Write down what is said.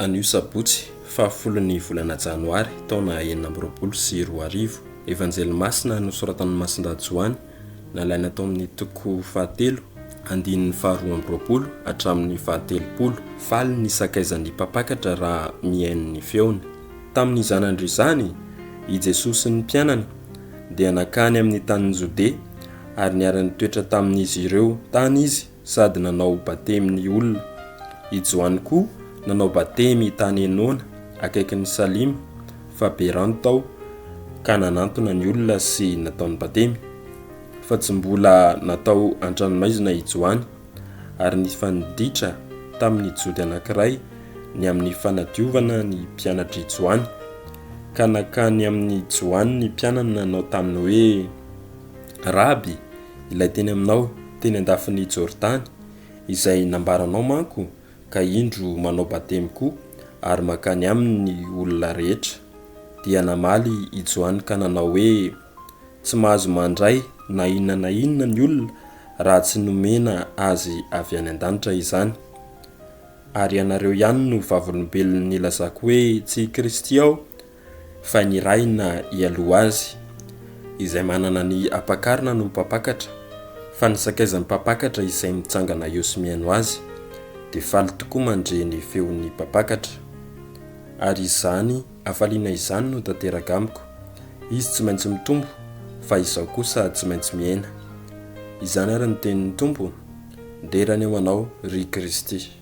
Anio Sabotsy feon'ny volana Janoary taona 2024. Evanjely Masina nosoratan'i Joany nalaina tao amin'ny toko 7 andin'ny 2 hatramin'ny 10. Faly ny sakaizan'ny mpampakatra raha mihaino ny feony. Tamin'izany andro izany i Jesoa sy ny mpianany dia nankany amin'ny tanin'i Jodea ary niara-nitoetra tamin'izy ireo tanin'izy sady nanao batemin'ny olona. I Joany koa nanao batemy tany Anio akaikin'ny fa be rano tao ka nanantona ny olona sy nataony batemy, fa tsy mbola natao an-tranomaizina i Joany, ary nifaniditra tamin'ny jody anankiray ny amin'ny fanadiovana ny mpianatri Joany, ka nankany amin'ny Joany ny mpianany nanao taminy hoe: Raby, ilay teny aminao teny an-dafin'i Jordany izay nambaranao manko, ka indro manao batemy koa ary mankany amin'ny olona rehetra. Dia namaly i Joany ka nanao hoe: tsy mahazo mandray na inona ny olona raha tsy nomena azy avy any an-danitra izany. Ary ianareo ihany no vavolombelon'ny lazako hoe tsy Kristy aho, fa ny raina ialoha azy, izay manana ny ampakarina no mpampakatra, fa ny sakaizan'ny mpampakatra izay mitsangana eo sy mihaino azy dia faly tokoa mandre ny feon'ny mpampakatra. Ary izany afaliana izany no tanteraka amiko, izy tsy maintsy mitombo, fa izaho kosa tsy maintsy miaina. Izany ary ny tenin'ny Tompo, nderany eo anao ry Kristy.